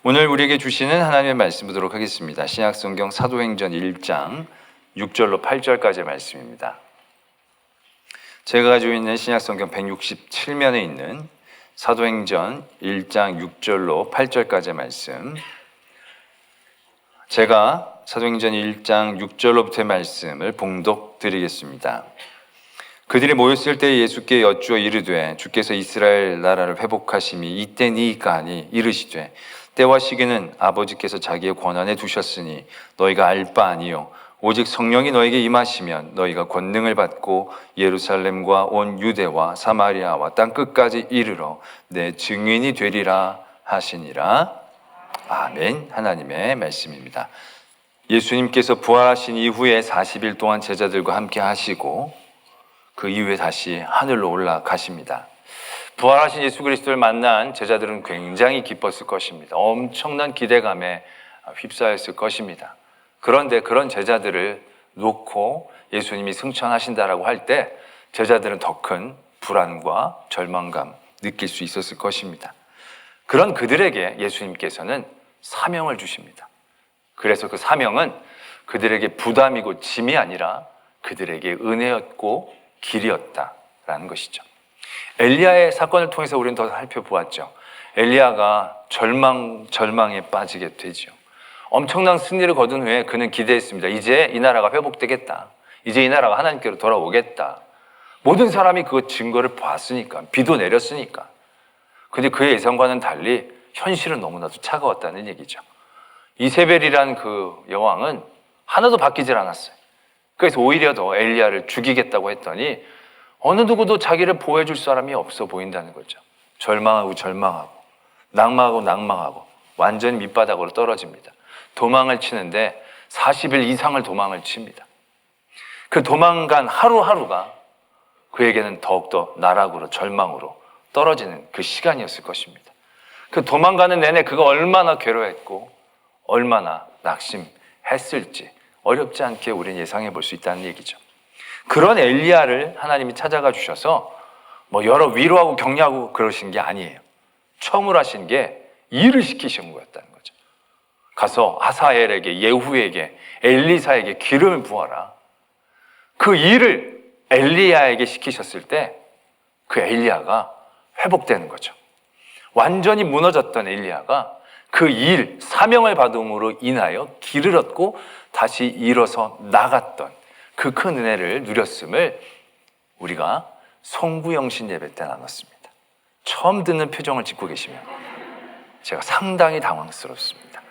오늘 우리에게 주시는 하나님의 말씀 보도록 하겠습니다. 신약성경 사도행전 1장 6절로 8절까지의 말씀입니다. 제가 가지고 있는 신약성경 167면에 있는 사도행전 1장 6절로 8절까지의 말씀, 제가 사도행전 1장 6절로부터의 말씀을 봉독 드리겠습니다. 그들이 모였을 때 예수께 여쭈어 이르되 주께서 이스라엘 나라를 회복하심이 이때니까 하니 이르시되 때와 시기는 아버지께서 자기의 권한에 두셨으니 너희가 알 바 아니요 오직 성령이 너에게 임하시면 너희가 권능을 받고 예루살렘과 온 유대와 사마리아와 땅 끝까지 이르러 내 증인이 되리라 하시니라. 아멘. 하나님의 말씀입니다. 예수님께서 부활하신 이후에 40일 동안 제자들과 함께 하시고 그 이후에 다시 하늘로 올라가십니다. 부활하신 예수 그리스도를 만난 제자들은 굉장히 기뻤을 것입니다. 엄청난 기대감에 휩싸였을 것입니다. 그런데 그런 제자들을 놓고 예수님이 승천하신다라고 할 때 제자들은 더 큰 불안과 절망감 느낄 수 있었을 것입니다. 그런 그들에게 예수님께서는 사명을 주십니다. 그래서 그 사명은 그들에게 부담이고 짐이 아니라 그들에게 은혜였고 길이었다라는 것이죠. 엘리야의 사건을 통해서 우리는 더 살펴보았죠. 엘리야가 절망에 빠지게 되죠. 엄청난 승리를 거둔 후에 그는 기대했습니다. 이제 이 나라가 회복되겠다. 이제 이 나라가 하나님께로 돌아오겠다. 모든 사람이 그 증거를 봤으니까, 비도 내렸으니까. 근데 그의 예상과는 달리 현실은 너무나도 차가웠다는 얘기죠. 이세벨이란 그 여왕은 하나도 바뀌질 않았어요. 그래서 오히려 더 엘리야를 죽이겠다고 했더니 어느 누구도 자기를 보호해줄 사람이 없어 보인다는 거죠. 절망하고 낭망하고 완전히 밑바닥으로 떨어집니다. 도망을 치는데 40일 이상을 도망을 칩니다. 그 도망간 하루하루가 그에게는 더욱더 나락으로 절망으로 떨어지는 그 시간이었을 것입니다. 그 도망가는 내내 그가 얼마나 괴로워했고 얼마나 낙심했을지 어렵지 않게 우리는 예상해 볼 수 있다는 얘기죠. 그런 엘리야를 하나님이 찾아가 주셔서 여러 위로하고 격려하고 그러신 게 아니에요. 처음으로 하신 게 일을 시키신 거였다는 거죠. 가서 하사엘에게, 예후에게, 엘리사에게 기름을 부어라. 그 일을 엘리야에게 시키셨을 때 그 엘리야가 회복되는 거죠. 완전히 무너졌던 엘리야가 그 일, 사명을 받음으로 인하여 길을 얻고 다시 일어서 나갔던 그 큰 은혜를 누렸음을 우리가 송구영신 예배 때 나눴습니다. 처음 듣는 표정을 짓고 계시면 제가 상당히 당황스럽습니다.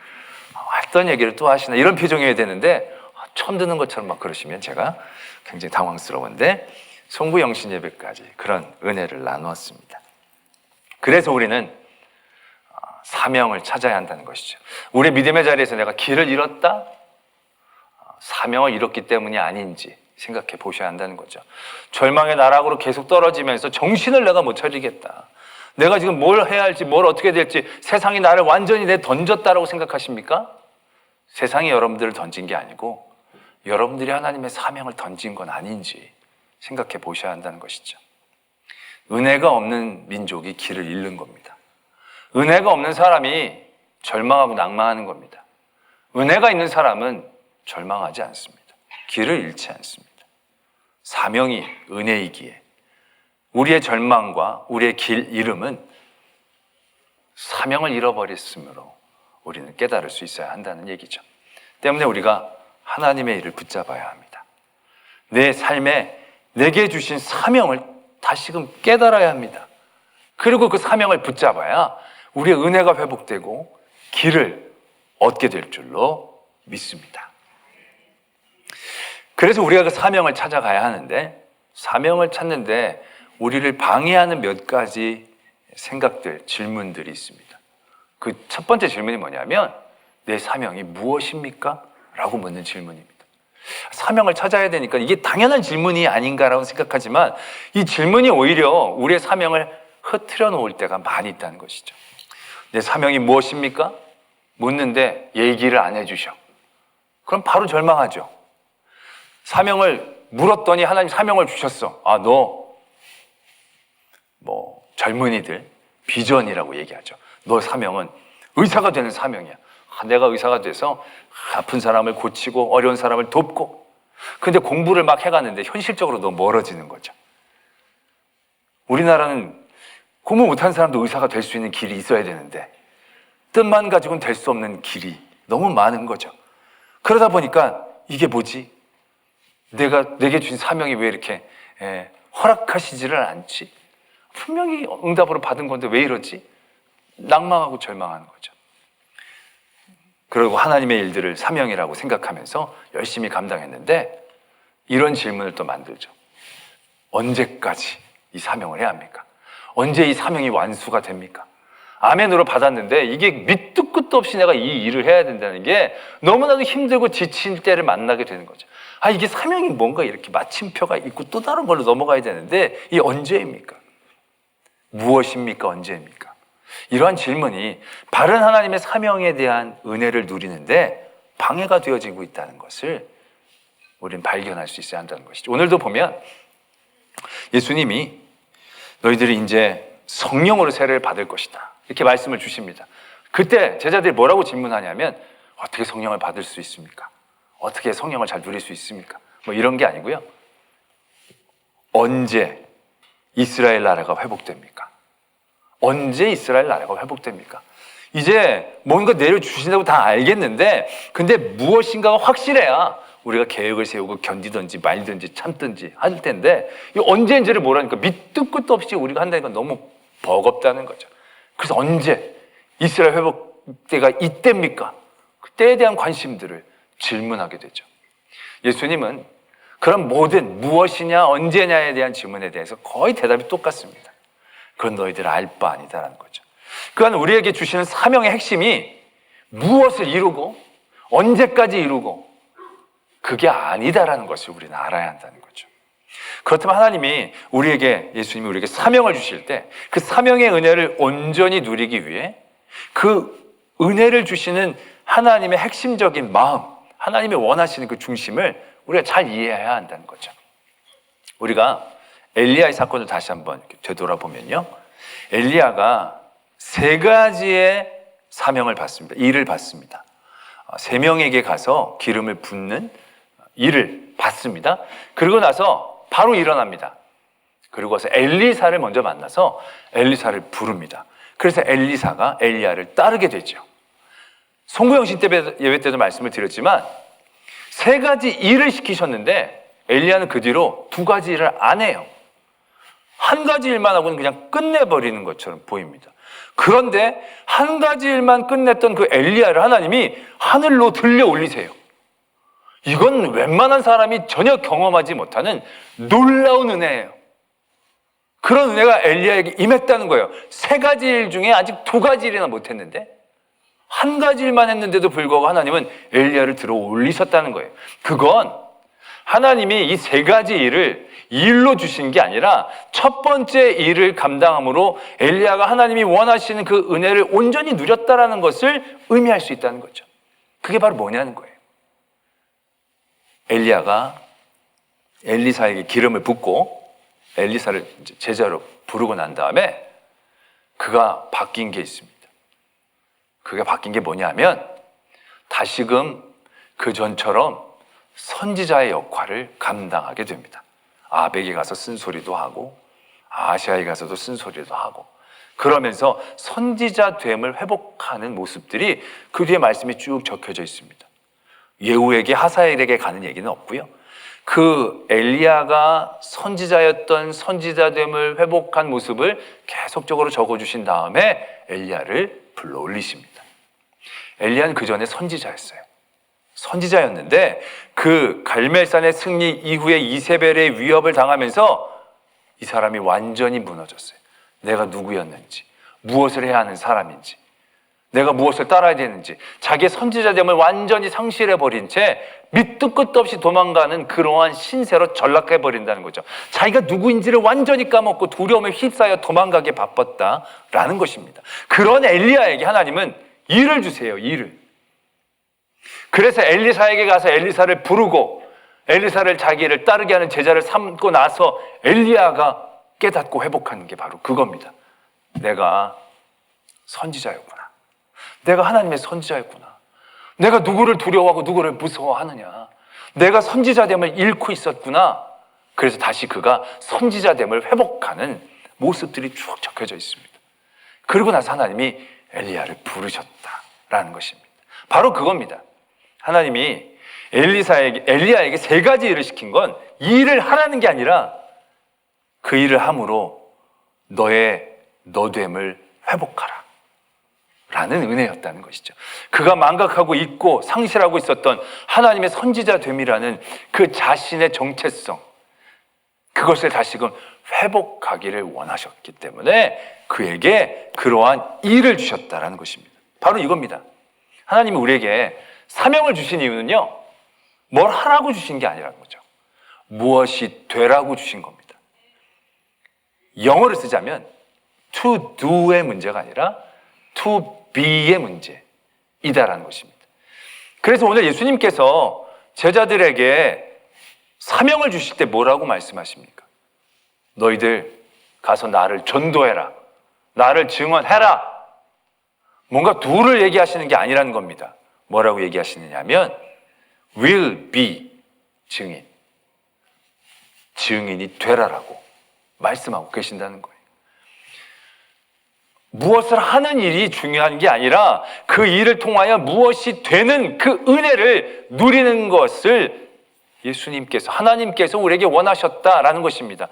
어떤 얘기를 또 하시나 이런 표정이어야 되는데 처음 듣는 것처럼 막 그러시면 제가 굉장히 당황스러운데 송구영신 예배까지 그런 은혜를 나누었습니다. 그래서 우리는 사명을 찾아야 한다는 것이죠. 우리 믿음의 자리에서 내가 길을 잃었다? 사명을 잃었기 때문이 아닌지 생각해 보셔야 한다는 거죠. 절망의 나락으로 계속 떨어지면서 정신을 내가 못 차리겠다. 내가 지금 뭘 해야 할지 뭘 어떻게 될지 세상이 나를 완전히 던졌다라고 생각하십니까? 세상이 여러분들을 던진 게 아니고 여러분들이 하나님의 사명을 던진 건 아닌지 생각해 보셔야 한다는 것이죠. 은혜가 없는 민족이 길을 잃는 겁니다. 은혜가 없는 사람이 절망하고 낭망하는 겁니다. 은혜가 있는 사람은 절망하지 않습니다. 길을 잃지 않습니다. 사명이 은혜이기에 우리의 절망과 우리의 길 잃음은 사명을 잃어버렸으므로 우리는 깨달을 수 있어야 한다는 얘기죠. 때문에 우리가 하나님의 일을 붙잡아야 합니다. 내 삶에 내게 주신 사명을 다시금 깨달아야 합니다. 그리고 그 사명을 붙잡아야 우리의 은혜가 회복되고 길을 얻게 될 줄로 믿습니다. 그래서 우리가 그 사명을 찾아가야 하는데 사명을 찾는데 우리를 방해하는 몇 가지 생각들, 질문들이 있습니다. 그 첫 번째 질문이 뭐냐면 내 사명이 무엇입니까? 라고 묻는 질문입니다. 사명을 찾아야 되니까 이게 당연한 질문이 아닌가라고 생각하지만 이 질문이 오히려 우리의 사명을 흐트려 놓을 때가 많이 있다는 것이죠. 내 사명이 무엇입니까? 묻는데 얘기를 안 해주셔. 그럼 바로 절망하죠. 사명을 물었더니 하나님 사명을 주셨어. 젊은이들 비전이라고 얘기하죠. 너 사명은 의사가 되는 사명이야. 내가 의사가 돼서 아픈 사람을 고치고 어려운 사람을 돕고. 근데 공부를 막 해갔는데 현실적으로 너무 멀어지는 거죠. 우리나라는 공부 못한 사람도 의사가 될 수 있는 길이 있어야 되는데 뜻만 가지고는 될 수 없는 길이 너무 많은 거죠. 그러다 보니까 이게 뭐지? 내게 주신 사명이 왜 이렇게 허락하시지를 않지? 분명히 응답으로 받은 건데 왜 이러지? 낭망하고 절망하는 거죠. 그리고 하나님의 일들을 사명이라고 생각하면서 열심히 감당했는데 이런 질문을 또 만들죠. 언제까지 이 사명을 해야 합니까? 언제 이 사명이 완수가 됩니까? 아멘으로 받았는데 이게 밑도 끝도 없이 내가 이 일을 해야 된다는 게 너무나도 힘들고 지칠 때를 만나게 되는 거죠. 이게 사명이 뭔가 이렇게 마침표가 있고 또 다른 걸로 넘어가야 되는데 이게 언제입니까? 무엇입니까? 언제입니까? 이러한 질문이 바른 하나님의 사명에 대한 은혜를 누리는데 방해가 되어지고 있다는 것을 우리는 발견할 수 있어야 한다는 것이죠. 오늘도 보면 예수님이 너희들이 이제 성령으로 세례를 받을 것이다 이렇게 말씀을 주십니다. 그때 제자들이 뭐라고 질문하냐면 어떻게 성령을 받을 수 있습니까? 어떻게 성령을 잘 누릴 수 있습니까? 뭐 이런 게 아니고요. 언제 이스라엘 나라가 회복됩니까? 언제 이스라엘 나라가 회복됩니까? 이제 뭔가 내려주신다고 다 알겠는데 근데 무엇인가가 확실해야 우리가 계획을 세우고 견디든지 말든지 참든지 할 텐데 이 언제인지를 모르니까 밑도 끝도 없이 우리가 한다니까 너무 버겁다는 거죠. 그래서 언제 이스라엘 회복 때가 이때입니까? 그 때에 대한 관심들을 질문하게 되죠. 예수님은 그런 모든 무엇이냐 언제냐에 대한 질문에 대해서 거의 대답이 똑같습니다. 그건 너희들 알 바 아니다라는 거죠. 그건 우리에게 주시는 사명의 핵심이 무엇을 이루고 언제까지 이루고 그게 아니다라는 것을 우리는 알아야 한다는 거죠. 그렇다면 하나님이 예수님이 우리에게 사명을 주실 때 그 사명의 은혜를 온전히 누리기 위해 그 은혜를 주시는 하나님의 핵심적인 마음, 하나님이 원하시는 그 중심을 우리가 잘 이해해야 한다는 거죠. 우리가 엘리야의 사건을 다시 한번 되돌아보면요. 엘리야가 3가지의 사명을 받습니다. 일을 받습니다. 3명에게 가서 기름을 붓는 일을 받습니다. 그러고 나서 바로 일어납니다. 그리고 와서 엘리사를 먼저 만나서 엘리사를 부릅니다. 그래서 엘리사가 엘리야를 따르게 되죠. 송구영신 예배 때도 말씀을 드렸지만 3가지 일을 시키셨는데 엘리야는 그 뒤로 2가지 일을 안 해요. 1가지 일만 하고는 그냥 끝내버리는 것처럼 보입니다. 그런데 1가지 일만 끝냈던 그 엘리야를 하나님이 하늘로 들려 올리세요. 이건 웬만한 사람이 전혀 경험하지 못하는 놀라운 은혜예요. 그런 은혜가 엘리야에게 임했다는 거예요. 3가지 일 중에 아직 2가지 일이나 못했는데 1가지 일만 했는데도 불구하고 하나님은 엘리야를 들어 올리셨다는 거예요. 그건 하나님이 이 3가지 일을 일로 주신 게 아니라 첫 번째 일을 감당함으로 엘리야가 하나님이 원하시는 그 은혜를 온전히 누렸다라는 것을 의미할 수 있다는 거죠. 그게 바로 뭐냐는 거예요. 엘리야가 엘리사에게 기름을 붓고 엘리사를 제자로 부르고 난 다음에 그가 바뀐 게 있습니다. 그게 바뀐 게 뭐냐면 다시금 그 전처럼 선지자의 역할을 감당하게 됩니다. 아벡에 가서 쓴소리도 하고 아시아에 가서도 쓴소리도 하고 그러면서 선지자됨을 회복하는 모습들이 그 뒤에 말씀이 쭉 적혀져 있습니다. 예후에게 하사엘에게 가는 얘기는 없고요. 그 엘리야가 선지자였던 선지자됨을 회복한 모습을 계속적으로 적어주신 다음에 엘리야를 불러 올리십니다. 엘리야는 그 전에 선지자였어요. 선지자였는데 그 갈멜산의 승리 이후에 이세벨의 위협을 당하면서 이 사람이 완전히 무너졌어요. 내가 누구였는지, 무엇을 해야 하는 사람인지, 내가 무엇을 따라야 되는지 자기의 선지자됨을 완전히 상실해버린 채 밑도 끝도 없이 도망가는 그러한 신세로 전락해버린다는 거죠. 자기가 누구인지를 완전히 까먹고 두려움에 휩싸여 도망가게 바빴다라는 것입니다. 그런 엘리야에게 하나님은 일을 주세요. 일을. 그래서 엘리사에게 가서 엘리사를 부르고 엘리사를 자기를 따르게 하는 제자를 삼고 나서 엘리야가 깨닫고 회복하는 게 바로 그겁니다. 내가 선지자였구나. 내가 하나님의 선지자였구나. 내가 누구를 두려워하고 누구를 무서워하느냐. 내가 선지자됨을 잃고 있었구나. 그래서 다시 그가 선지자됨을 회복하는 모습들이 쭉 적혀져 있습니다. 그리고 나서 하나님이 엘리야를 부르셨다라는 것입니다. 바로 그겁니다. 하나님이 엘리야에게 세 가지 일을 시킨 건 이 일을 하라는 게 아니라 그 일을 함으로 너의 너됨을 회복하라 라는 은혜였다는 것이죠. 그가 망각하고 잊고 상실하고 있었던 하나님의 선지자됨이라는 그 자신의 정체성, 그것을 다시금 회복하기를 원하셨기 때문에 그에게 그러한 일을 주셨다라는 것입니다. 바로 이겁니다. 하나님이 우리에게 사명을 주신 이유는요, 뭘 하라고 주신 게 아니라는 거죠. 무엇이 되라고 주신 겁니다. 영어를 쓰자면 to do의 문제가 아니라 to be의 문제이다라는 것입니다. 그래서 오늘 예수님께서 제자들에게 사명을 주실 때 뭐라고 말씀하십니까? 너희들 가서 나를 전도해라. 나를 증언해라. 뭔가 do를 얘기하시는 게 아니라는 겁니다. 뭐라고 얘기하시느냐면 will be 증인이 되라라고 말씀하고 계신다는 거예요. 무엇을 하는 일이 중요한 게 아니라 그 일을 통하여 무엇이 되는 그 은혜를 누리는 것을 예수님께서, 하나님께서 우리에게 원하셨다라는 것입니다.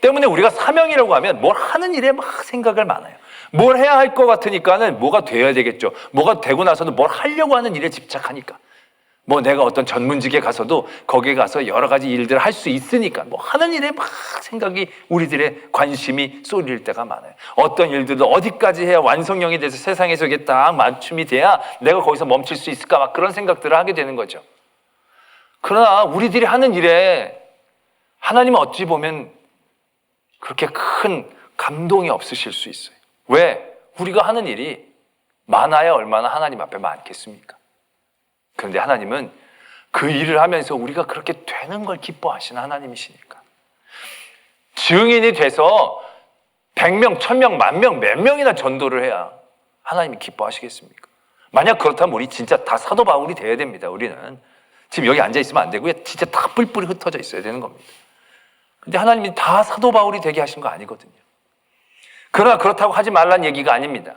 때문에 우리가 사명이라고 하면 뭘 하는 일에 막 생각을 많아요. 뭘 해야 할 것 같으니까는 뭐가 되어야 되겠죠. 뭐가 되고 나서도 뭘 하려고 하는 일에 집착하니까. 뭐 내가 어떤 전문직에 가서도 거기에 가서 여러 가지 일들을 할 수 있으니까 뭐 하는 일에 막 생각이, 우리들의 관심이 쏠릴 때가 많아요. 어떤 일들도 어디까지 해야 완성형이 돼서 세상에서 이게 딱 맞춤이 돼야 내가 거기서 멈출 수 있을까, 막 그런 생각들을 하게 되는 거죠. 그러나 우리들이 하는 일에 하나님은 어찌 보면 그렇게 큰 감동이 없으실 수 있어요. 왜? 우리가 하는 일이 많아야 얼마나 하나님 앞에 많겠습니까? 그런데 하나님은 그 일을 하면서 우리가 그렇게 되는 걸 기뻐하시는 하나님이시니까. 증인이 돼서 100명, 1000명, 10,000명, 몇 명이나 전도를 해야 하나님이 기뻐하시겠습니까? 만약 그렇다면 우리 진짜 다 사도 바울이 돼야 됩니다. 우리는 지금 여기 앉아있으면 안 되고요, 진짜 다 뿔뿔이 흩어져 있어야 되는 겁니다. 근데 하나님이 다 사도 바울이 되게 하신 거 아니거든요. 그러나 그렇다고 하지 말라는 얘기가 아닙니다.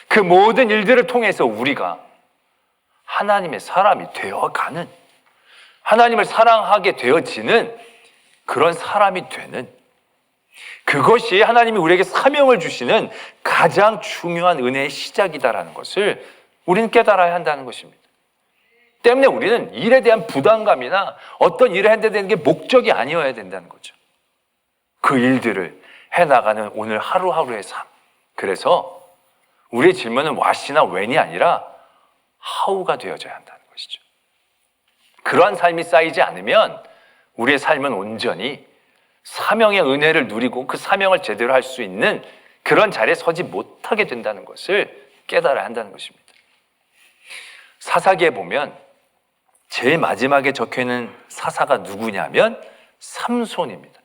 그 모든 일들을 통해서 우리가 하나님의 사람이 되어가는, 하나님을 사랑하게 되어지는 그런 사람이 되는, 그것이 하나님이 우리에게 사명을 주시는 가장 중요한 은혜의 시작이다라는 것을 우리는 깨달아야 한다는 것입니다. 때문에 우리는 일에 대한 부담감이나 어떤 일을 해야 되는 게 목적이 아니어야 된다는 거죠. 그 일들을 해나가는 오늘 하루하루의 삶. 그래서 우리의 질문은 what이나 when이 아니라 how가 되어져야 한다는 것이죠. 그러한 삶이 쌓이지 않으면 우리의 삶은 온전히 사명의 은혜를 누리고 그 사명을 제대로 할 수 있는 그런 자리에 서지 못하게 된다는 것을 깨달아야 한다는 것입니다. 사사기에 보면 제일 마지막에 적혀있는 사사가 누구냐면 삼손입니다.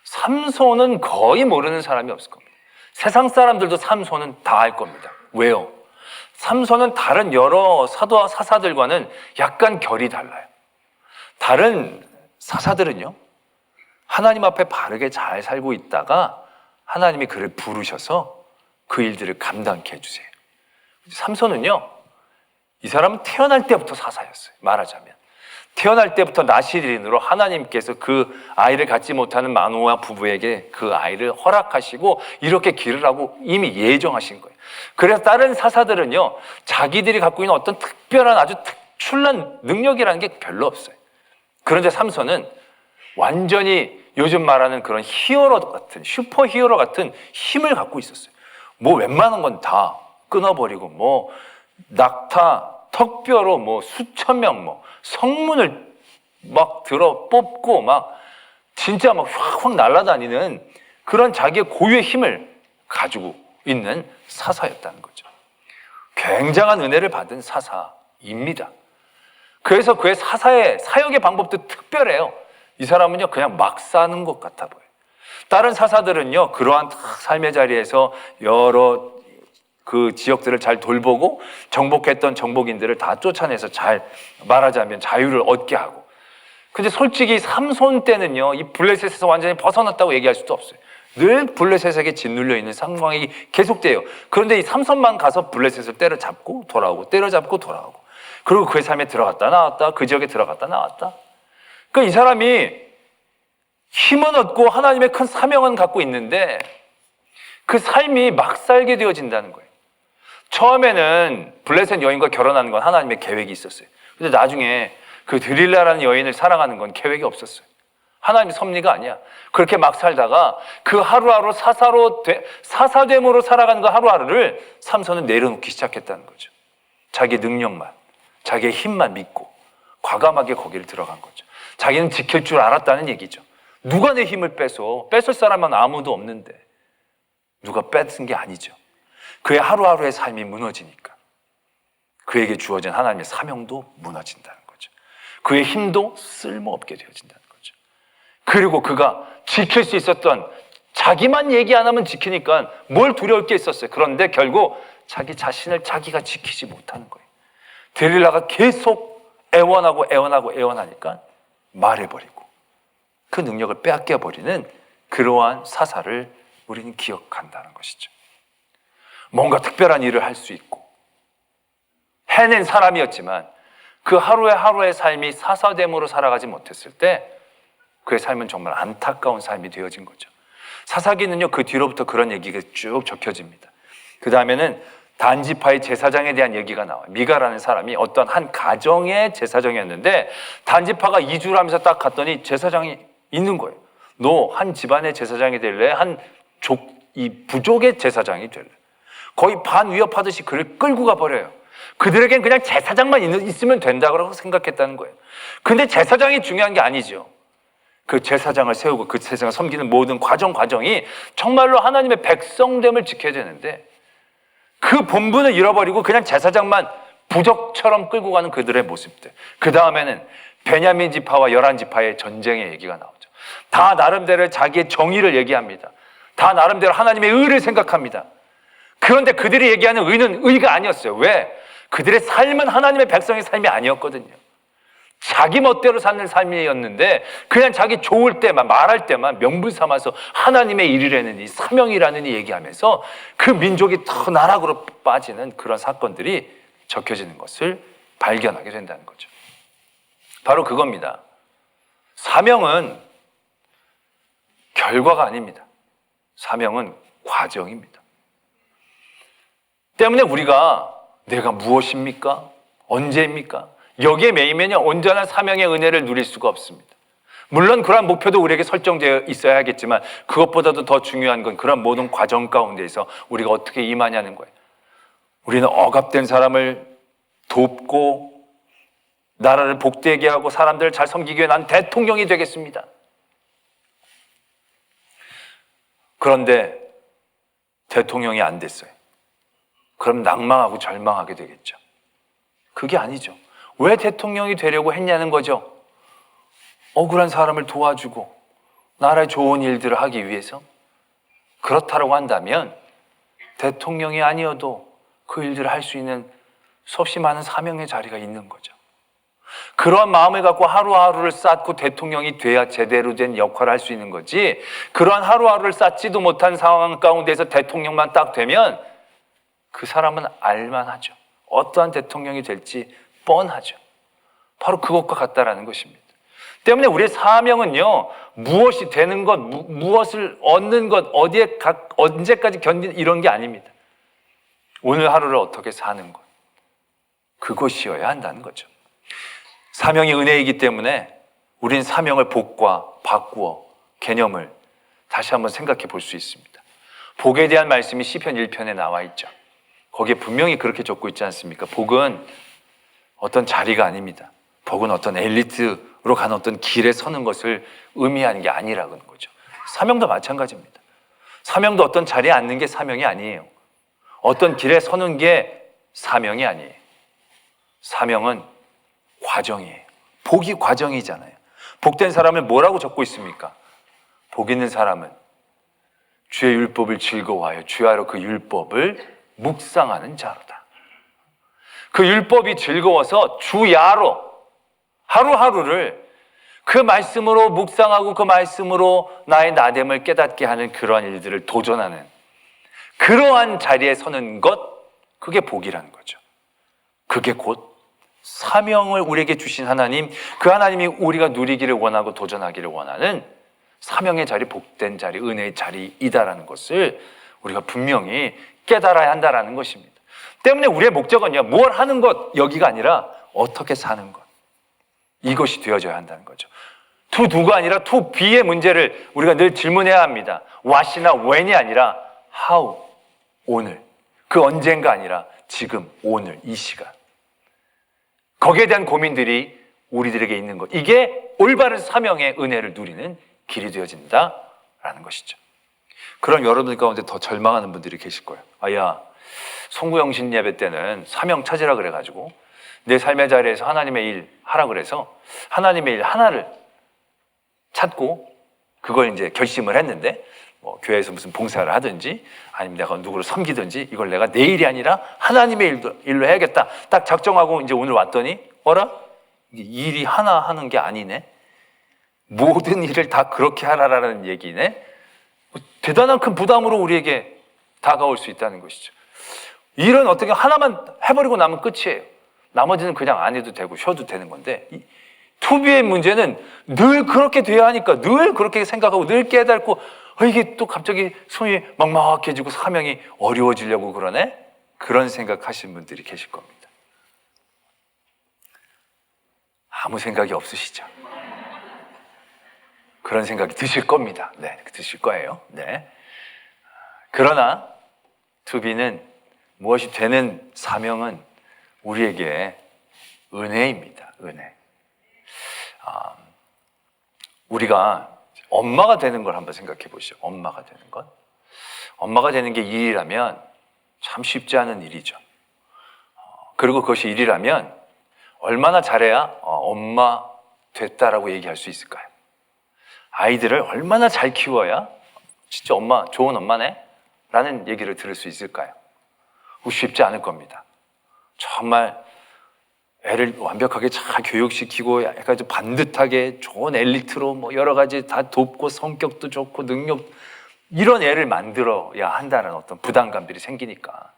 삼손은 거의 모르는 사람이 없을 겁니다. 세상 사람들도 삼손은 다 알 겁니다. 왜요? 삼손은 다른 여러 사도와 사사들과는 약간 결이 달라요. 다른 사사들은요, 하나님 앞에 바르게 잘 살고 있다가 하나님이 그를 부르셔서 그 일들을 감당케 해주세요. 삼손은요, 이 사람은 태어날 때부터 사사였어요. 말하자면 태어날 때부터 나시린으로 하나님께서 그 아이를 갖지 못하는 마노아 부부에게 그 아이를 허락하시고 이렇게 기르라고 이미 예정하신 거예요. 그래서 다른 사사들은요, 자기들이 갖고 있는 어떤 특별한 아주 특출난 능력이라는 게 별로 없어요. 그런데 삼손은 완전히 요즘 말하는 그런 히어로 같은, 슈퍼 히어로 같은 힘을 갖고 있었어요. 뭐 웬만한 건 다 끊어버리고, 뭐 낙타, 턱뼈로 뭐 수천 명, 뭐 성문을 막 들어 뽑고 막 진짜 막 확확 날아다니는 그런 자기의 고유의 힘을 가지고 있는 사사였다는 거죠. 굉장한 은혜를 받은 사사입니다. 그래서 그의 사사의 사역의 방법도 특별해요. 이 사람은요, 그냥 막 사는 것 같아 보여요. 다른 사사들은요, 그러한 삶의 자리에서 여러 그 지역들을 잘 돌보고 정복했던 정복인들을 다 쫓아내서 잘 말하자면 자유를 얻게 하고. 근데 솔직히 삼손 때는요, 이 블레셋에서 완전히 벗어났다고 얘기할 수도 없어요. 늘 블레셋에게 짓눌려 있는 상황이 계속돼요. 그런데 이 삼손만 가서 블레셋을 때려잡고 돌아오고 때려잡고 돌아오고, 그리고 그의 삶에 들어갔다 나왔다, 그 지역에 들어갔다 나왔다. 그러니까 이 사람이 힘은 얻고 하나님의 큰 사명은 갖고 있는데 그 삶이 막 살게 되어진다는 거예요. 처음에는 블레셋 여인과 결혼하는 건 하나님의 계획이 있었어요. 근데 나중에 그 드릴라라는 여인을 사랑하는 건 계획이 없었어요. 하나님의 섭리가 아니야. 그렇게 막 살다가 그 하루하루 사사됨으로 살아가는 그 하루하루를 삼손은 내려놓기 시작했다는 거죠. 자기 능력만, 자기의 힘만 믿고 과감하게 거기를 들어간 거죠. 자기는 지킬 줄 알았다는 얘기죠. 누가 내 힘을 뺏을 사람은 아무도 없는데 누가 뺏은 게 아니죠. 그의 하루하루의 삶이 무너지니까 그에게 주어진 하나님의 사명도 무너진다는 거죠. 그의 힘도 쓸모없게 되어진다는 거죠. 그리고 그가 지킬 수 있었던, 자기만 얘기 안 하면 지키니까 뭘 두려울 게 있었어요. 그런데 결국 자기 자신을 자기가 지키지 못하는 거예요. 데릴라가 계속 애원하니까 말해버리고 그 능력을 빼앗겨버리는 그러한 사사를 우리는 기억한다는 것이죠. 뭔가 특별한 일을 할 수 있고 해낸 사람이었지만 그 하루의 삶이 사사됨으로 살아가지 못했을 때 그의 삶은 정말 안타까운 삶이 되어진 거죠. 사사기는요, 그 뒤로부터 그런 얘기가 쭉 적혀집니다. 그 다음에는 단지파의 제사장에 대한 얘기가 나와요. 미가라는 사람이 어떤 한 가정의 제사장이었는데 단지파가 이주를 하면서 딱 갔더니 제사장이 있는 거예요. 너 한 집안의 제사장이 될래? 이 부족의 제사장이 될래? 거의 반위협하듯이 그를 끌고 가버려요. 그들에겐 그냥 제사장만 있으면 된다고 생각했다는 거예요. 근데 제사장이 중요한 게 아니죠. 그 제사장을 세우고 그 제사장을 섬기는 모든 과정이 정말로 하나님의 백성됨을 지켜야 되는데 그 본분을 잃어버리고 그냥 제사장만 부적처럼 끌고 가는 그들의 모습들. 그 다음에는 베냐민 지파와 11지파의 전쟁의 얘기가 나오죠. 다 나름대로 자기의 정의를 얘기합니다. 다 나름대로 하나님의 의를 생각합니다. 그런데 그들이 얘기하는 의는 의가 아니었어요. 왜? 그들의 삶은 하나님의 백성의 삶이 아니었거든요. 자기 멋대로 사는 삶이었는데 그냥 자기 좋을 때만, 말할 때만 명분 삼아서 하나님의 일이라는 이 사명이라는 이 얘기하면서 그 민족이 더 나락으로 빠지는 그런 사건들이 적혀지는 것을 발견하게 된다는 거죠. 바로 그겁니다. 사명은 결과가 아닙니다. 사명은 과정입니다. 때문에 우리가 내가 무엇입니까? 언제입니까? 여기에 매이면요, 온전한 사명의 은혜를 누릴 수가 없습니다. 물론 그러한 목표도 우리에게 설정되어 있어야 하겠지만 그것보다도 더 중요한 건 그런 모든 과정 가운데에서 우리가 어떻게 임하냐는 거예요. 우리는 억압된 사람을 돕고 나라를 복되게 하고 사람들을 잘 섬기기 위해 난 대통령이 되겠습니다. 그런데 대통령이 안 됐어요. 그럼 낭망하고 절망하게 되겠죠. 그게 아니죠. 왜 대통령이 되려고 했냐는 거죠. 억울한 사람을 도와주고 나라의 좋은 일들을 하기 위해서. 그렇다고 한다면 대통령이 아니어도 그 일들을 할 수 있는 수없이 많은 사명의 자리가 있는 거죠. 그러한 마음을 갖고 하루하루를 쌓고 대통령이 돼야 제대로 된 역할을 할 수 있는 거지, 그러한 하루하루를 쌓지도 못한 상황 가운데서 대통령만 딱 되면 그 사람은 알만하죠. 어떠한 대통령이 될지 뻔하죠. 바로 그것과 같다라는 것입니다. 때문에 우리의 사명은요, 무엇이 되는 것, 무엇을 얻는 것, 언제까지 견디는 이런 게 아닙니다. 오늘 하루를 어떻게 사는 것, 그것이어야 한다는 거죠. 사명이 은혜이기 때문에 우리는 사명을 복과 바꾸어 개념을 다시 한번 생각해 볼 수 있습니다. 복에 대한 말씀이 시편 1편에 나와 있죠. 거기에 분명히 그렇게 적고 있지 않습니까? 복은 어떤 자리가 아닙니다. 복은 어떤 엘리트로 가는 어떤 길에 서는 것을 의미하는 게 아니라는 거죠. 사명도 마찬가지입니다. 사명도 어떤 자리에 앉는 게 사명이 아니에요. 어떤 길에 서는 게 사명이 아니에요. 사명은 과정이에요. 복이 과정이잖아요. 복된 사람을 뭐라고 적고 있습니까? 복 있는 사람은 주의 율법을 즐거워하여 주야로 그 율법을 묵상하는 자로다. 그 율법이 즐거워서 주야로 하루하루를 그 말씀으로 묵상하고 그 말씀으로 나의 나됨을 깨닫게 하는 그러한 일들을 도전하는 그러한 자리에 서는 것, 그게 복이라는 거죠. 그게 곧 사명을 우리에게 주신 하나님, 그 하나님이 우리가 누리기를 원하고 도전하기를 원하는 사명의 자리, 복된 자리, 은혜의 자리이다라는 것을 우리가 분명히 깨달아야 한다라는 것입니다. 때문에 우리의 목적은요, 뭘 하는 것, 여기가 아니라 어떻게 사는 것, 이것이 되어져야 한다는 거죠. to do가 아니라 to be의 문제를 우리가 늘 질문해야 합니다. what이나 when이 아니라 how, 오늘, 그 언젠가 아니라 지금, 오늘, 이 시간. 거기에 대한 고민들이 우리들에게 있는 것, 이게 올바른 사명의 은혜를 누리는 길이 되어진다라는 것이죠. 그럼 여러분 가운데 더 절망하는 분들이 계실 거예요. 야, 송구영신 예배 때는 사명 찾으라 그래가지고 내 삶의 자리에서 하나님의 일 하라 그래서 하나님의 일 하나를 찾고 그걸 이제 결심을 했는데, 뭐 교회에서 무슨 봉사를 하든지 아니면 내가 누구를 섬기든지 이걸 내가 내 일이 아니라 하나님의 일로 해야겠다 딱 작정하고 이제 오늘 왔더니 어라? 일이 하나 하는 게 아니네. 모든 일을 다 그렇게 하라라는 얘기네. 대단한 큰 부담으로 우리에게 다가올 수 있다는 것이죠. 일은 어떻게 하나만 해버리고 나면 끝이에요. 나머지는 그냥 안 해도 되고 쉬어도 되는 건데, 투비의 문제는 늘 그렇게 돼야 하니까 늘 그렇게 생각하고 늘 깨닫고 이게 또 갑자기 손이 막막해지고 사명이 어려워지려고 그러네? 그런 생각하시는 분들이 계실 겁니다. 아무 생각이 없으시죠? 그런 생각이 드실 겁니다. 네, 드실 거예요. 네. 그러나 투비는 무엇이 되는 사명은 우리에게 은혜입니다. 은혜. 우리가 엄마가 되는 걸 한번 생각해 보시죠. 엄마가 되는 것. 엄마가 되는 게 일이라면 참 쉽지 않은 일이죠. 그리고 그것이 일이라면 얼마나 잘해야 엄마 됐다라고 얘기할 수 있을까요? 아이들을 얼마나 잘 키워야 진짜 엄마, 좋은 엄마네? 라는 얘기를 들을 수 있을까요? 쉽지 않을 겁니다. 정말 애를 완벽하게 잘 교육시키고 약간 좀 반듯하게 좋은 엘리트로 뭐 여러 가지 다 돕고 성격도 좋고 능력, 이런 애를 만들어야 한다는 어떤 부담감들이 생기니까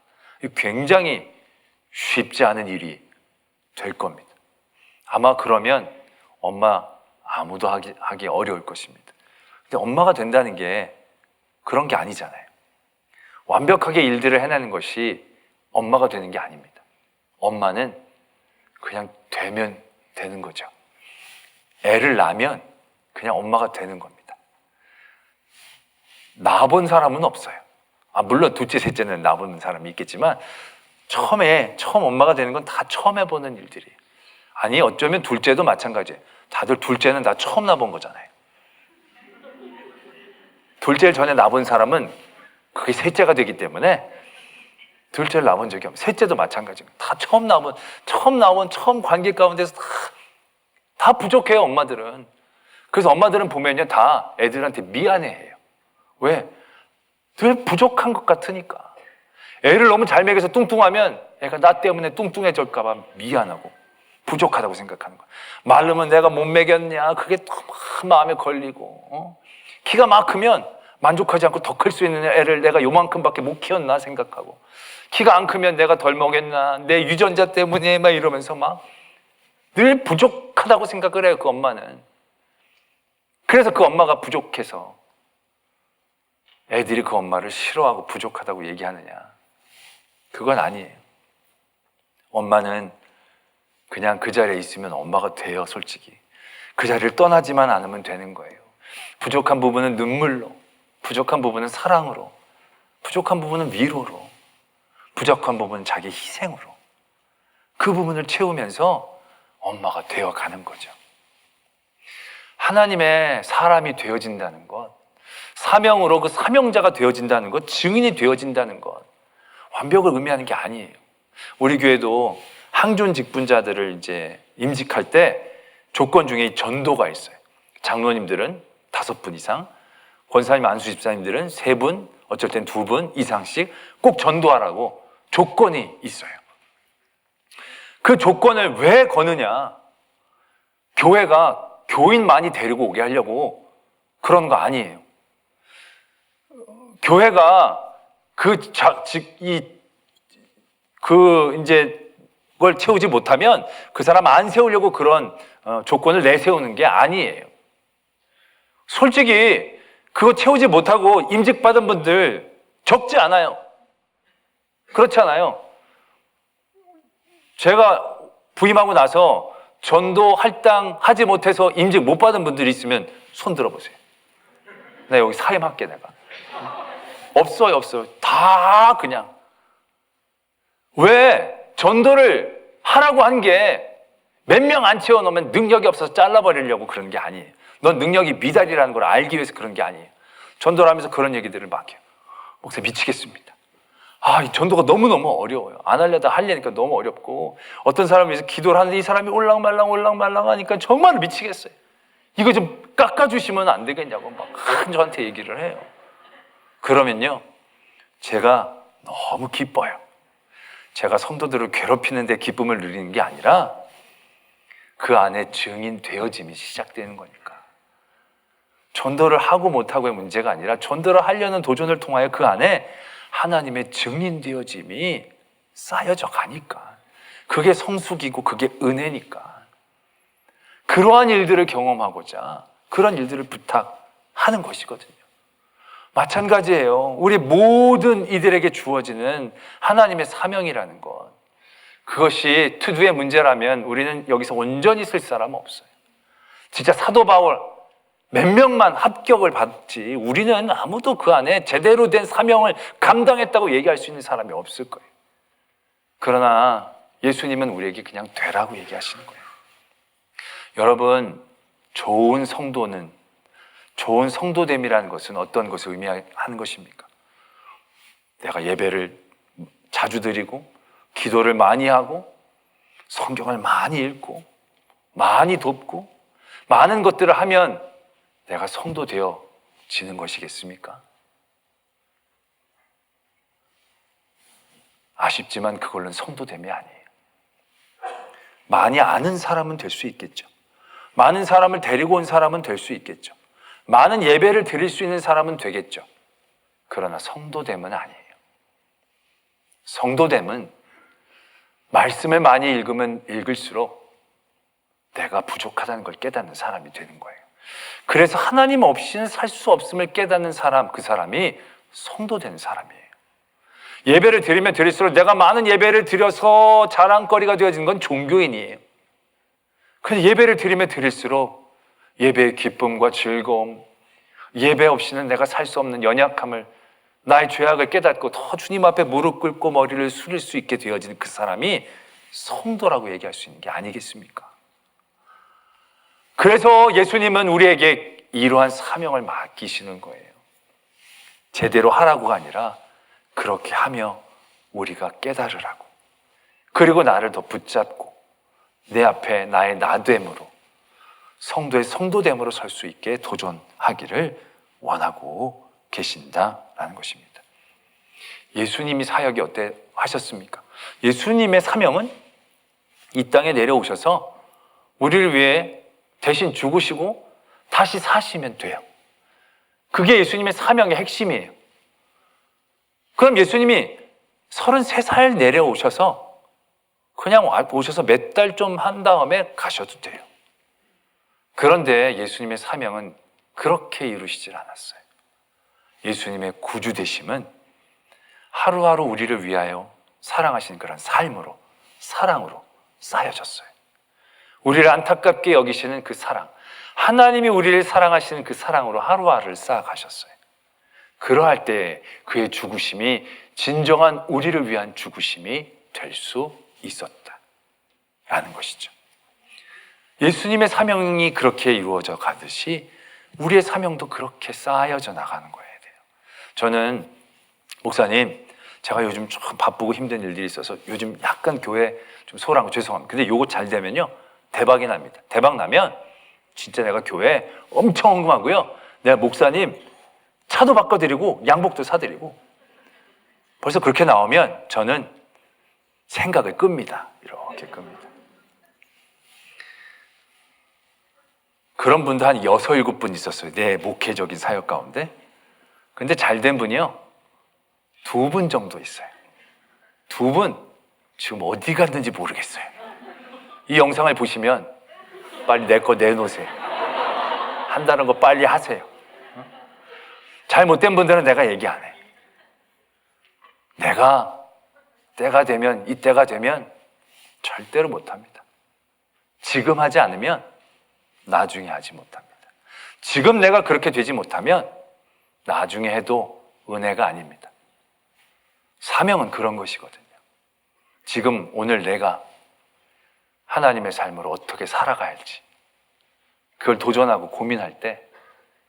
굉장히 쉽지 않은 일이 될 겁니다. 아마 그러면 엄마 아무도 하기 어려울 것입니다. 근데 엄마가 된다는 게 그런 게 아니잖아요. 완벽하게 일들을 해내는 것이 엄마가 되는 게 아닙니다. 엄마는 그냥 되면 되는 거죠. 애를 낳으면 그냥 엄마가 되는 겁니다. 낳아본 사람은 없어요. 물론 둘째, 셋째는 낳아본 사람이 있겠지만 처음 엄마가 되는 건 다 처음 해보는 일들이에요. 아니, 어쩌면 둘째도 마찬가지예요. 다들 둘째는 다 처음 낳아본 거잖아요. 둘째를 전에 낳아본 사람은 그게 셋째가 되기 때문에 둘째를 낳아본 적이 없어요. 셋째도 마찬가지입니다. 다 처음 나온 처음 관계 가운데서 다 부족해요, 엄마들은. 그래서 엄마들은 보면요, 다 애들한테 미안해해요. 왜? 늘 부족한 것 같으니까. 애를 너무 잘 먹여서 뚱뚱하면 애가 나 때문에 뚱뚱해질까 봐 미안하고 부족하다고 생각하는 거야. 마르면 내가 못 먹였냐, 그게 또 마음에 걸리고, 키가 막 크면 만족하지 않고 더 클 수 있는 애를 내가 요만큼밖에 못 키웠나 생각하고, 키가 안 크면 내가 덜 먹였나, 내 유전자 때문에 막 이러면서 막 늘 부족하다고 생각을 해요, 그 엄마는. 그래서 그 엄마가 부족해서 애들이 그 엄마를 싫어하고 부족하다고 얘기하느냐? 그건 아니에요. 엄마는 그냥 그 자리에 있으면 엄마가 돼요, 솔직히. 그 자리를 떠나지만 않으면 되는 거예요. 부족한 부분은 눈물로, 부족한 부분은 사랑으로, 부족한 부분은 위로로, 부족한 부분은 자기 희생으로 그 부분을 채우면서 엄마가 되어가는 거죠. 하나님의 사람이 되어진다는 것, 사명으로 그 사명자가 되어진다는 것, 증인이 되어진다는 것, 완벽을 의미하는 게 아니에요. 우리 교회도 항존 직분자들을 이제 임직할 때 조건 중에 전도가 있어요. 장로님들은 5분 이상, 권사님, 안수 집사님들은 3분, 어쩔 땐 2분 이상씩 꼭 전도하라고 조건이 있어요. 그 조건을 왜 거느냐? 교회가 교인 많이 데리고 오게 하려고 그런 거 아니에요. 교회가 그걸 채우지 못하면 그 사람 안 세우려고 그런 조건을 내세우는 게 아니에요. 솔직히 그거 채우지 못하고 임직받은 분들 적지 않아요. 그렇지 않아요? 제가 부임하고 나서 전도 할당하지 못해서 임직 못 받은 분들이 있으면 손 들어보세요. 나 여기 사임할게 내가. 없어요. 다 그냥. 왜? 전도를 하라고 한 게 몇 명 안 채워놓으면 능력이 없어서 잘라버리려고 그런 게 아니에요. 넌 능력이 미달이라는 걸 알기 위해서 그런 게 아니에요. 전도를 하면서 그런 얘기들을 막 해요. 목사 미치겠습니다. 이 전도가 너무너무 어려워요. 안 하려다 하려니까 너무 어렵고, 어떤 사람이 위해서 기도를 하는데 이 사람이 올랑말랑 하니까 정말 미치겠어요. 이거 좀 깎아주시면 안 되겠냐고 막 저한테 얘기를 해요. 그러면요, 제가 너무 기뻐요. 제가 성도들을 괴롭히는 데 기쁨을 누리는 게 아니라 그 안에 증인 되어짐이 시작되는 거니까. 전도를 하고 못하고의 문제가 아니라 전도를 하려는 도전을 통하여 그 안에 하나님의 증인 되어짐이 쌓여져 가니까. 그게 성숙이고 그게 은혜니까. 그러한 일들을 경험하고자 그런 일들을 부탁하는 것이거든요. 마찬가지예요. 우리 모든 이들에게 주어지는 하나님의 사명이라는 것. 그것이 투두의 문제라면 우리는 여기서 온전히 쓸 사람은 없어요. 진짜 사도 바울 몇 명만 합격을 받지 우리는 아무도 그 안에 제대로 된 사명을 감당했다고 얘기할 수 있는 사람이 없을 거예요. 그러나 예수님은 우리에게 그냥 되라고 얘기하시는 거예요. 여러분, 좋은 성도됨이라는 것은 어떤 것을 의미하는 것입니까? 내가 예배를 자주 드리고 기도를 많이 하고 성경을 많이 읽고 많이 돕고 많은 것들을 하면 내가 성도 되어지는 것이겠습니까? 아쉽지만 그걸로는 성도됨이 아니에요. 많이 아는 사람은 될 수 있겠죠. 많은 사람을 데리고 온 사람은 될 수 있겠죠. 많은 예배를 드릴 수 있는 사람은 되겠죠. 그러나 성도됨은 아니에요. 성도됨은 말씀을 많이 읽으면 읽을수록 내가 부족하다는 걸 깨닫는 사람이 되는 거예요. 그래서 하나님 없이는 살 수 없음을 깨닫는 사람, 그 사람이 성도된 사람이에요. 예배를 드리면 드릴수록 내가 많은 예배를 드려서 자랑거리가 되어지는 건 종교인이에요. 근데 예배를 드리면 드릴수록 예배의 기쁨과 즐거움, 예배 없이는 내가 살 수 없는 연약함을, 나의 죄악을 깨닫고 더 주님 앞에 무릎 꿇고 머리를 숙일 수 있게 되어지는 그 사람이 성도라고 얘기할 수 있는 게 아니겠습니까? 그래서 예수님은 우리에게 이러한 사명을 맡기시는 거예요. 제대로 하라고가 아니라 그렇게 하며 우리가 깨달으라고. 그리고 나를 더 붙잡고 내 앞에 나의 나됨으로, 성도의 성도됨으로 설 수 있게 도전하기를 원하고 계신다라는 것입니다. 예수님이 사역이 어때 하셨습니까? 예수님의 사명은 이 땅에 내려오셔서 우리를 위해 대신 죽으시고 다시 사시면 돼요. 그게 예수님의 사명의 핵심이에요. 그럼 예수님이 33살 내려오셔서 그냥 오셔서 몇 달 좀 한 다음에 가셔도 돼요. 그런데 예수님의 사명은 그렇게 이루시질 않았어요. 예수님의 구주 되심은 하루하루 우리를 위하여 사랑하신 그런 삶으로, 사랑으로 쌓여졌어요. 우리를 안타깝게 여기시는 그 사랑, 하나님이 우리를 사랑하시는 그 사랑으로 하루하루를 쌓아가셨어요. 그러할 때 그의 죽으심이 진정한 우리를 위한 죽으심이 될 수 있었다라는 것이죠. 예수님의 사명이 그렇게 이루어져 가듯이 우리의 사명도 그렇게 쌓여져 나가는 거예요. 저는 목사님, 제가 요즘 좀 바쁘고 힘든 일들이 있어서 요즘 약간 교회 좀 소홀한 거 죄송합니다. 근데 요거 잘 되면요 대박이 납니다. 대박 나면 진짜 내가 교회 엄청 헌금하고요, 내가 목사님 차도 바꿔드리고 양복도 사드리고, 벌써 그렇게 나오면 저는 생각을 끕니다. 이렇게 끕니다. 그런 분도 한 6, 7분 있었어요. 내 목회적인 사역 가운데. 근데 잘된 분이요, 2분 정도 있어요. 2분 지금 어디 갔는지 모르겠어요. 이 영상을 보시면 빨리 내 거 내놓으세요. 한다는 거 빨리 하세요. 잘못된 분들은 내가 얘기 안 해. 내가 때가 되면, 이때가 되면 절대로 못합니다. 지금 하지 않으면 나중에 하지 못합니다. 지금 내가 그렇게 되지 못하면 나중에 해도 은혜가 아닙니다. 사명은 그런 것이거든요. 지금 오늘 내가 하나님의 삶을 어떻게 살아가야 할지, 그걸 도전하고 고민할 때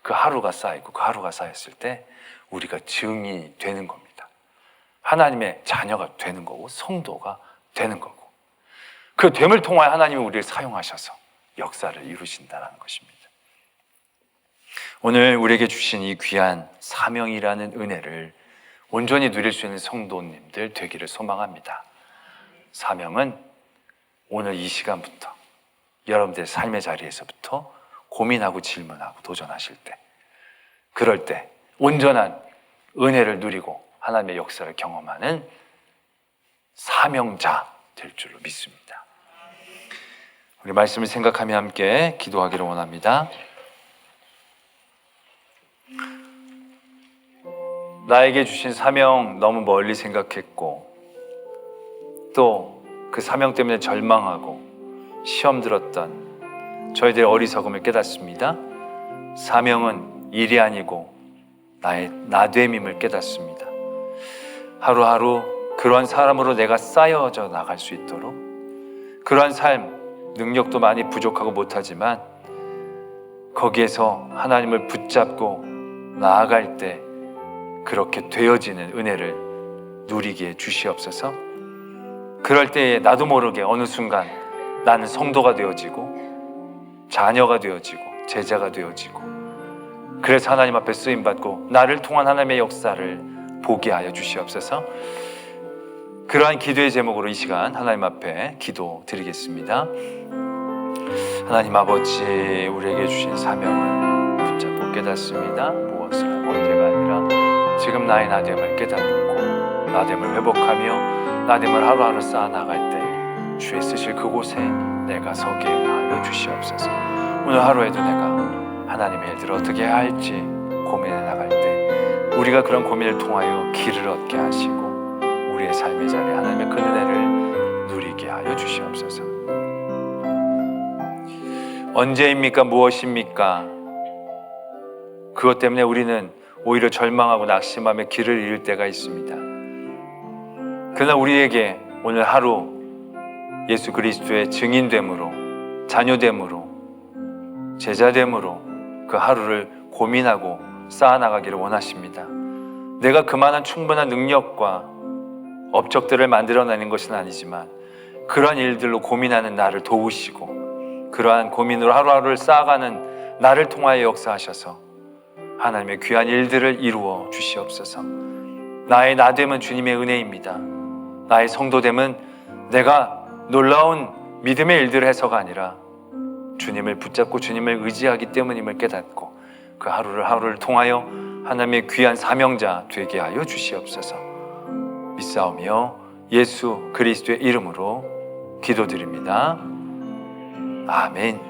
그 하루가 쌓이고 그 하루가 쌓였을 때 우리가 증인이 되는 겁니다. 하나님의 자녀가 되는 거고 성도가 되는 거고, 그 됨을 통하여 하나님이 우리를 사용하셔서 역사를 이루신다는 것입니다. 오늘 우리에게 주신 이 귀한 사명이라는 은혜를 온전히 누릴 수 있는 성도님들 되기를 소망합니다. 사명은 오늘 이 시간부터 여러분들의 삶의 자리에서부터 고민하고 질문하고 도전하실 때, 그럴 때 온전한 은혜를 누리고 하나님의 역사를 경험하는 사명자 될 줄로 믿습니다. 우리 말씀을 생각하며 함께 기도하기를 원합니다. 나에게 주신 사명 너무 멀리 생각했고, 또 그 사명 때문에 절망하고 시험 들었던 저희들의 어리석음을 깨닫습니다. 사명은 일이 아니고 나의 나됨임을 깨닫습니다. 하루하루 그러한 사람으로 내가 쌓여져 나갈 수 있도록, 그러한 삶, 능력도 많이 부족하고 못하지만 거기에서 하나님을 붙잡고 나아갈 때 그렇게 되어지는 은혜를 누리게 주시옵소서. 그럴 때에 나도 모르게 어느 순간 나는 성도가 되어지고 자녀가 되어지고 제자가 되어지고, 그래서 하나님 앞에 쓰임받고 나를 통한 하나님의 역사를 보게 하여 주시옵소서. 그러한 기도의 제목으로 이 시간 하나님 앞에 기도 드리겠습니다. 하나님 아버지, 우리에게 주신 사명을 붙잡고 깨닫습니다. 무엇을 하고 언제가 아니라 지금 나의 나됨을 깨닫고 나됨을 회복하며 나됨을 하루하루 쌓아나갈 때 주의 쓰실 그곳에 내가 서게 하여 주시옵소서. 오늘 하루에도 내가 하나님의 일들을 어떻게 해야 할지 고민해 나갈 때 우리가 그런 고민을 통하여 길을 얻게 하시고 우리의 삶의 자리에 하나님의 그 은혜를 누리게 하여 주시옵소서. 언제입니까? 무엇입니까? 그것 때문에 우리는 오히려 절망하고 낙심하며 길을 잃을 때가 있습니다. 그러나 우리에게 오늘 하루 예수 그리스도의 증인됨으로, 자녀됨으로, 제자됨으로 그 하루를 고민하고 쌓아나가기를 원하십니다. 내가 그만한 충분한 능력과 업적들을 만들어내는 것은 아니지만 그러한 일들로 고민하는 나를 도우시고 그러한 고민으로 하루하루를 쌓아가는 나를 통하여 역사하셔서 하나님의 귀한 일들을 이루어 주시옵소서. 나의 나됨은 주님의 은혜입니다. 나의 성도됨은 내가 놀라운 믿음의 일들을 해서가 아니라 주님을 붙잡고 주님을 의지하기 때문임을 깨닫고 그 하루를 통하여 하나님의 귀한 사명자 되게 하여 주시옵소서. 믿사오며 예수 그리스도의 이름으로 기도드립니다. 아멘.